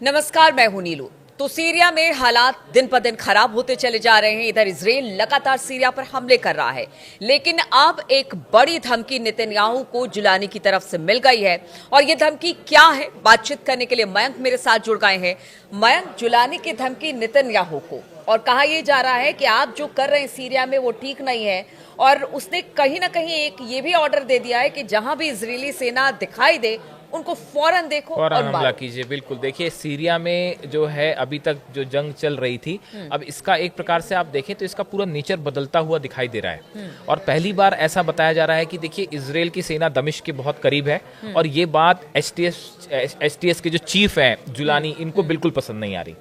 नमस्कार, मैं हूं नीलू। तो सीरिया में हालात दिन पर दिन खराब होते चले जा रहे हैं। इधर इजराइल लगातार सीरिया पर हमले कर रहा है, लेकिन अब एक बड़ी धमकी नेतन्याहू को जुलानी की तरफ से मिल गई है। और ये धमकी क्या है, बातचीत करने के लिए मयंक मेरे साथ जुड़ गए हैं। मयंक, जुलानी की धमकी नेतन्याहू को, और कहा यह जा रहा है कि आप जो कर रहे हैं सीरिया में वो ठीक नहीं है। और उसने कहीं ना कहीं एक ये भी ऑर्डर दे दिया है कि जहां भी इजरायली सेना दिखाई दे उनको फौरन देखो और हमला कीजिए। बिल्कुल, देखिए सीरिया में जो है अभी तक जो जंग चल रही थी, अब इसका एक प्रकार से आप देखें तो इसका पूरा नेचर बदलता हुआ दिखाई दे रहा है। और पहली बार ऐसा बताया जा रहा है कि देखिए इजराइल की सेना दमिश्क के बहुत करीब है, और ये बात एसटीएस के जो चीफ हैं जुलानी, इनको बिल्कुल पसंद नहीं आ रही।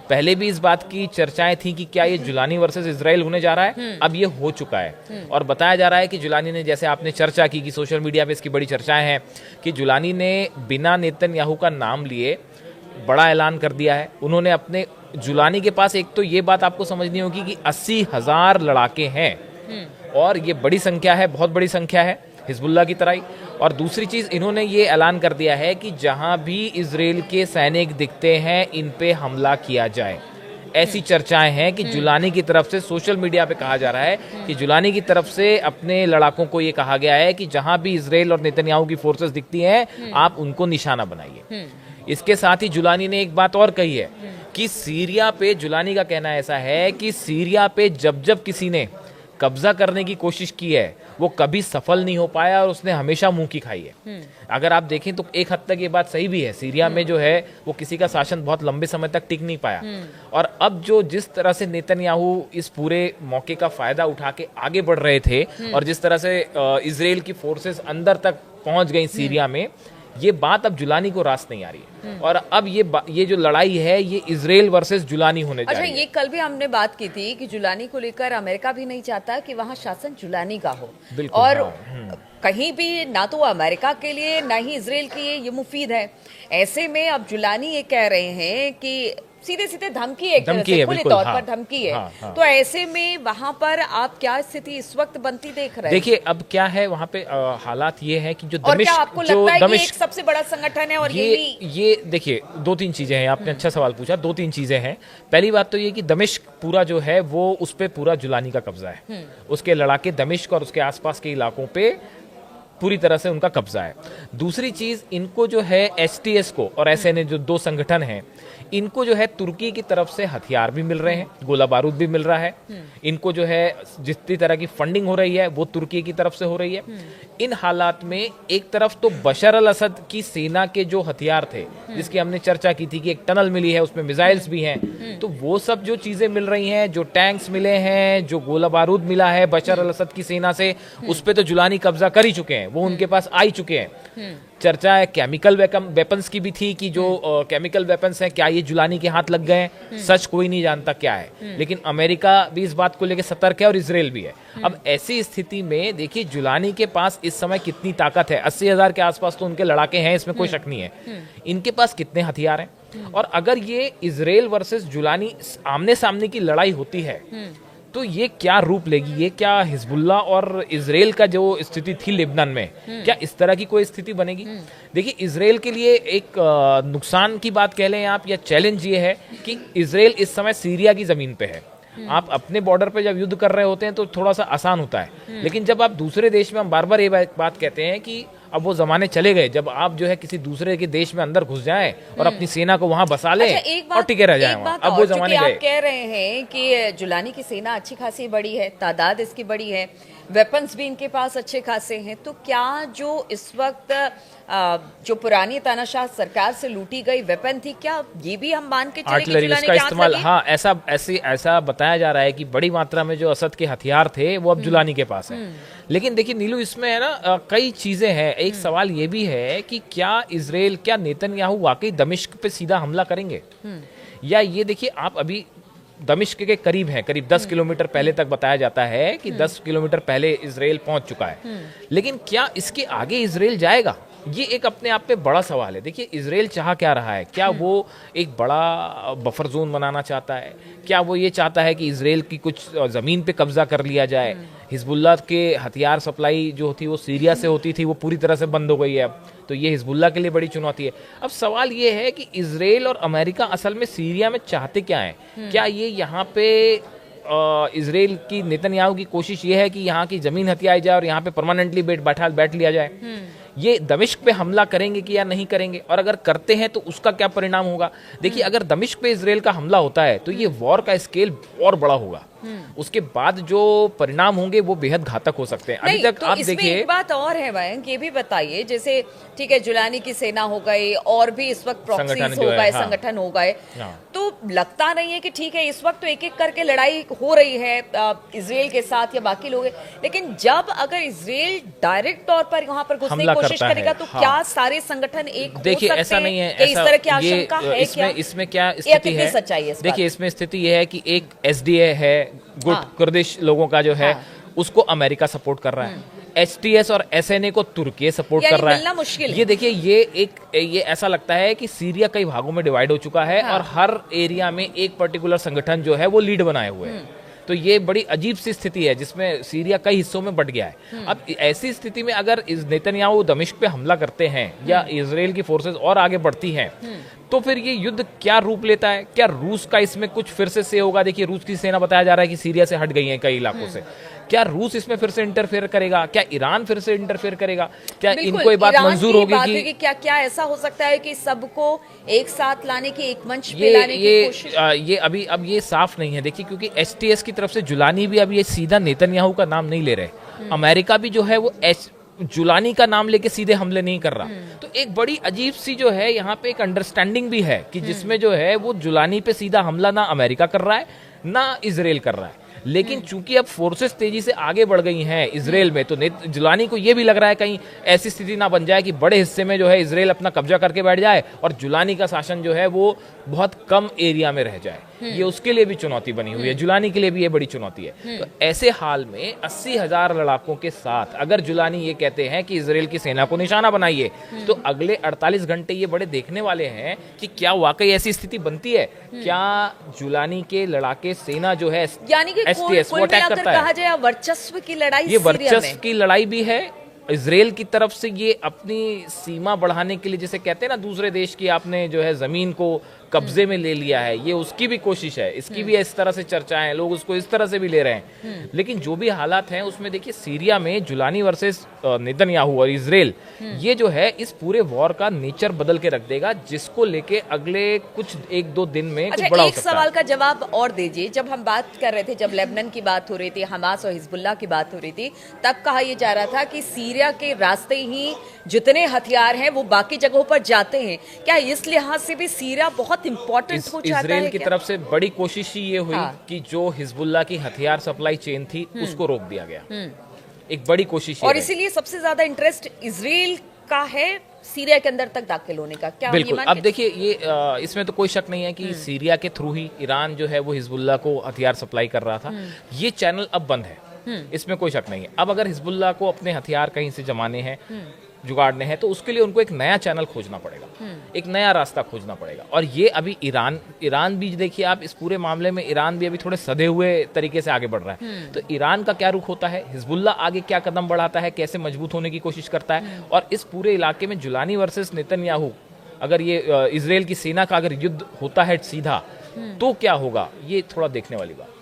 पहले भी इस बात की चर्चाएं थी कि क्या ये जुलानी वर्सेस इजराइल होने जा रहा है, अब ये हो चुका है। और बताया जा रहा है कि जुलानी ने, जैसे आपने चर्चा की कि सोशल मीडिया पे इसकी बड़ी चर्चाएं हैं, कि जुलानी ने बिना नेतन्याहू का नाम लिए बड़ा ऐलान कर दिया है। उन्होंने अपने, जुलानी के पास एक तो ये बात आपको समझनी होगी कि 80,000 लड़ाके हैं, और ये बड़ी संख्या है, बहुत बड़ी संख्या है हिजबुल्लाह की तरह ही। और दूसरी चीज, इन्होंने ये ऐलान कर दिया है कि जहां भी इजराइल के सैनिक दिखते हैं इन पे हमला किया जाए। ऐसी चर्चाएं हैं कि जुलानी की तरफ से, सोशल मीडिया पे कहा जा रहा है कि जुलानी की तरफ से अपने लड़ाकों को ये कहा गया है कि जहां भी इजराइल और नेतन्याहू की फोर्सेस दिखती हैं आप उनको निशाना बनाइए। इसके साथ ही जुलानी ने एक बात और कही है कि सीरिया पे, जुलानी का कहना ऐसा है कि सीरिया पे जब जब किसी ने कब्जा करने की कोशिश की है वो कभी सफल नहीं हो पाया, और उसने हमेशा मुंह की खाई है। अगर आप देखें तो एक हद तक ये बात सही भी है। सीरिया में जो है वो किसी का शासन बहुत लंबे समय तक टिक नहीं पाया, और अब जो जिस तरह से नेतन्याहू इस पूरे मौके का फायदा उठा के आगे बढ़ रहे थे, और जिस तरह से इजराइल की फोर्सेस अंदर तक पहुंच गई सीरिया में, ये बात अब जुलानी को रास नहीं आ रही है। और अब ये जो लड़ाई है ये इजराइल वर्सेस जुलानी होने जा रही है। ये कल भी हमने बात की थी कि जुलानी को लेकर अमेरिका भी नहीं चाहता कि वहां शासन जुलानी का हो, और कहीं भी ना तो अमेरिका के लिए ना ही इजराइल के लिए ये मुफीद है। ऐसे में अब जुलानी ये कह रहे हैं कि सीधे सीधे धमकी है, खुले तौर पर धमकी है। तो ऐसे में वहां पर आप क्या स्थिति इस वक्त बनती देख रहे हैं? देखिए अब क्या है वहां पे हालात ये है कि जो और क्या आपको लगता है कि एक सबसे बड़ा संगठन है, और ये देखिए दो तीन चीजें हैं। आपने अच्छा सवाल पूछा, दो तीन चीजें हैं। पहली बात तो ये कि दमिश्क पूरा जो है वो, उस पे पूरा जुलानी का कब्जा है। उसके लड़ाके दमिश्क और उसके आसपास के इलाकों पे पूरी तरह से उनका कब्जा है। दूसरी चीज, इनको जो है एसटीएस को और एसएनए, जो दो संगठन हैं, इनको जो है तुर्की की तरफ से हथियार भी मिल रहे हैं, गोला बारूद भी मिल रहा है। इनको जो है जितनी तरह की फंडिंग हो रही है वो तुर्की की तरफ से हो रही है। इन हालात में एक तरफ तो बशर अल असद की सेना के जो हथियार थे, जिसकी हमने चर्चा की थी कि एक टनल मिली है, उसमें मिसाइल्स भी हैं, तो वो सब जो चीजें मिल रही हैं, जो टैंक्स मिले हैं, जो गोला बारूद मिला है बशर अल असद की सेना से, उस पे तो जुलानी कब्जा कर ही चुके हैं, वो उनके पास आ ही चुके हैं। चर्चा है केमिकल वेपन्स की भी थी कि जो केमिकल वेपन्स हैं क्या ये जुलानी के हाथ लग गए हैं, सच कोई नहीं जानता क्या है। लेकिन अमेरिका भी इस बात को लेकर सतर्क है और इजराइल भी है। अब ऐसी स्थिति में देखिए जुलानी के पास इस समय कितनी ताकत है। 80,000 के आसपास तो उनके लड़ाके हैं, इसमें कोई शक नहीं है। इनके पास कितने हथियार हैं, और अगर ये इजराइल वर्सेस जुलानी आमने सामने की लड़ाई होती है तो ये क्या रूप लेगी, ये क्या हिजबुल्लाह और इजराइल का जो स्थिति थी लेबनान में, क्या इस तरह की कोई स्थिति बनेगी? देखिए इजराइल के लिए एक नुकसान की बात कह लें आप, या चैलेंज ये है कि इजराइल इस समय सीरिया की जमीन पे है। आप अपने बॉर्डर पे जब युद्ध कर रहे होते हैं तो थोड़ा सा आसान होता है, लेकिन जब आप दूसरे देश में, हम बार बार ये बात कहते हैं कि अब वो जमाने चले गए जब आप जो है किसी दूसरे के देश में अंदर घुस जाएं और अपनी सेना को वहां बसा लें और टिके रह जाएं वहां। अब वो जमाने गए। आप कह रहे हैं कि जुलानी की सेना अच्छी खासी बड़ी है, तादाद इसकी बड़ी है, वेपन्स भी इनके पास अच्छे खासे हैं, तो क्या जो इस वक्त जो पुरानी तानाशाह सरकार से लूटी गई वेपन थी, क्या ये भी हम मान के चले कि जुलानी का इस्तेमाल? हाँ, ऐसा बताया जा रहा है कि बड़ी मात्रा में जो असद के हथियार थे वो अब जुलानी के पास है। लेकिन देखिए नीलू, इसमें है ना कई चीजें हैं। एक सवाल ये भी है कि क्या नेतन्याहू वाकई दमिश्क पे सीधा हमला करेंगे, या ये देखिए आप अभी दमिश्क के करीब है, करीब 10 किलोमीटर पहले तक बताया जाता है कि 10 किलोमीटर पहले इजराइल पहुंच चुका है। लेकिन क्या इसके आगे इजराइल जाएगा, ये एक अपने आप पे बड़ा सवाल है। देखिए इजराइल चाह क्या रहा है, क्या वो एक बड़ा बफर जोन बनाना चाहता है, क्या वो ये चाहता है कि इजराइल की कुछ ज़मीन पे कब्जा कर लिया जाए? हिजबुल्लाह के हथियार सप्लाई जो थी वो सीरिया से होती थी, वो पूरी तरह से बंद हो गई है अब। तो ये हिजबुल्लाह के लिए बड़ी चुनौती है। अब सवाल ये है कि इजराइल और अमेरिका असल में सीरिया में चाहते क्या है? क्या ये यहाँ पे इजराइल की नेतन्याहू की कोशिश ये है कि यहाँ की जमीन हथियाई जाए और यहाँ पे परमानेंटली बैठ लिया जाए? ये दमिश्क पे हमला करेंगे कि या नहीं करेंगे, और अगर करते हैं तो उसका क्या परिणाम होगा? देखिए, अगर दमिश्क पे इजराइल का हमला होता है तो ये वॉर का स्केल और बड़ा होगा। उसके बाद जो परिणाम होंगे वो बेहद घातक हो सकते हैं। अभी तक तो आप इसमें देखिए, एक बात और है मयंक, ये भी बताइए, जैसे ठीक है जुलानी की सेना हो गई और भी इस वक्त प्रॉक्सीज हो गए, संगठन हो गए, तो लगता नहीं है कि ठीक है इस वक्त तो एक एक करके लड़ाई हो रही है इजराइल के साथ या बाकी लोग, लेकिन जब अगर इजराइल डायरेक्ट तौर पर वहां पर घुसने की कोशिश करेगा तो क्या सारे संगठन एक हो देखिए सकते ऐसा नहीं है, हैं? इस तरह की आशंका है क्या? इसमें क्या स्थिति है? सच्चाई है देखिए, इसमें स्थिति यह है कि एक एसडीए है, गुट कुर्दिश लोगों का जो है, उसको अमेरिका सपोर्ट कर रहा है। एचटीएस और एसएनए को तुर्की सपोर्ट कर रहा है। मुश्किल ये देखिए, ये ऐसा लगता है कि सीरिया कई भागों में डिवाइड हो चुका है और हर एरिया में एक पर्टिकुलर संगठन जो है वो लीड बनाए हुए है। तो ये बड़ी अजीब सी स्थिति है जिसमें सीरिया कई हिस्सों में बंट गया है। अब ऐसी स्थिति में अगर नेतन्याहू दमिश्क पे हमला करते हैं या इजराइल की फोर्सेस और आगे बढ़ती हैं, तो फिर ये युद्ध क्या रूप लेता है? क्या रूस का इसमें कुछ फिर से होगा? देखिए, रूस की सेना बताया जा रहा है कि सीरिया से हट गई है कई इलाकों से। क्या रूस इसमें फिर से इंटरफेयर करेगा? क्या ईरान फिर से इंटरफेयर करेगा? क्या इनको ये बात मंजूर होगी कि क्या ऐसा हो सकता है कि सबको एक साथ लाने की, एक मंच पे लाने की कोशिश? ये अब ये साफ नहीं है। देखिए, क्योंकि एचटीएस की तरफ से जुलानी भी अब ये सीधा नेतन्याहू का नाम नहीं ले रहे। अमेरिका भी जो है वो जुलानी का नाम लेके सीधे हमले नहीं कर रहा। तो एक बड़ी अजीब सी जो है यहाँ पे एक अंडरस्टैंडिंग भी है कि जिसमें जो है वो जुलानी पे सीधा हमला ना अमेरिका कर रहा है ना इजराइल कर रहा है। लेकिन चूंकि अब फोर्सेस तेजी से आगे बढ़ गई हैं इजराइल में, तो जुलानी को यह भी लग रहा है कहीं ऐसी स्थिति ना बन जाए कि बड़े हिस्से में जो है इजराइल अपना कब्जा करके बैठ जाए और जुलानी का शासन जो है वो बहुत कम एरिया में रह जाए। ये उसके लिए भी चुनौती बनी हुई है, जुलानी के लिए भी ये बड़ी चुनौती है। तो ऐसे हाल में 80,000 लड़ाकों के साथ अगर जुलानी ये कहते हैं कि इजराइल की सेना को निशाना बनाइए, तो अगले 48 घंटे ये बड़े देखने वाले हैं कि क्या वाकई ऐसी स्थिति बनती है। क्या जुलानी के लड़ाके सेना जो है यानी कि एसटीएस वो अटैक करता है? कहा जाए वर्चस्व की लड़ाई, ये वर्चस्व की लड़ाई भी है। इजराइल की तरफ से ये अपनी सीमा बढ़ाने के लिए, जैसे कहते हैं ना, दूसरे देश की आपने जो है जमीन को कब्जे में ले लिया है, ये उसकी भी कोशिश है। इसकी भी इस तरह से चर्चाएं, लोग उसको इस तरह से भी ले रहे हैं। लेकिन जो भी हालात हैं उसमें देखिए, सीरिया में जुलानी वर्सेस नेतन्याहू और इजराइल, ये जो है इस पूरे वॉर का नेचर बदल के रख देगा, जिसको लेके अगले कुछ 1-2 दिन में कुछ बड़ा हो सकता है। सवाल का जवाब और दीजिए। जब हम बात कर रहे थे, जब लेबनान की बात हो रही थी, हमास और हिजबुल्लाह की बात हो रही थी, तब कहा यह जा रहा था कि सीरिया के रास्ते ही जितने हथियार हैं वो बाकी जगहों पर जाते हैं। क्या इस लिहाज से भी सीरिया बहुत इंपॉर्टेंट हो जाता है? इजराइल की तरफ से बड़ी कोशिश ही ये हुई कि जो हिजबुल्लाह की हथियार सप्लाई चेन थी उसको रोक दिया गया। एक बड़ी कोशिश, और इसीलिए सबसे ज्यादा इंटरेस्ट इजराइल का है सीरिया के अंदर तक दाखिल होने का। क्या बिल्कुल। अब देखिए, ये इसमें तो कोई शक नहीं है कि सीरिया के थ्रू ही ईरान जो है वो हिजबुल्लाह को हथियार सप्लाई कर रहा था। ये चैनल अब बंद है, इसमें कोई शक नहीं है। अब अगर हिजबुल्लाह को अपने हथियार कहीं से जमाने हैं, जुगाड़ने हैं, तो उसके लिए उनको एक नया चैनल खोजना पड़ेगा, एक नया रास्ता खोजना पड़ेगा। और ये अभी ईरान भी देखिए आप, इस पूरे मामले में ईरान भी अभी थोड़े सधे हुए तरीके से आगे बढ़ रहा है। तो ईरान का क्या रुख होता है, हिजबुल्लाह आगे क्या कदम बढ़ाता है, कैसे मजबूत होने की कोशिश करता है, और इस पूरे इलाके में जुलानी वर्सेस नेतन्याहू, अगर ये इजराइल की सेना का अगर युद्ध होता है सीधा, तो क्या होगा, ये थोड़ा देखने वाली बात।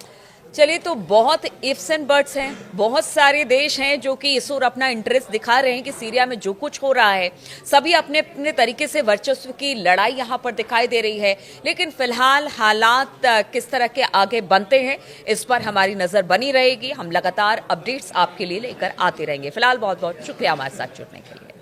चलिए, तो बहुत इफ्स एंड बट्स हैं, बहुत सारे देश हैं जो कि इस ओर अपना इंटरेस्ट दिखा रहे हैं कि सीरिया में जो कुछ हो रहा है, सभी अपने अपने तरीके से वर्चस्व की लड़ाई यहाँ पर दिखाई दे रही है। लेकिन फिलहाल हालात किस तरह के आगे बनते हैं, इस पर हमारी नजर बनी रहेगी। हम लगातार अपडेट्स आपके लिए लेकर आते रहेंगे। फिलहाल बहुत बहुत शुक्रिया हमारे साथ जुड़ने के लिए।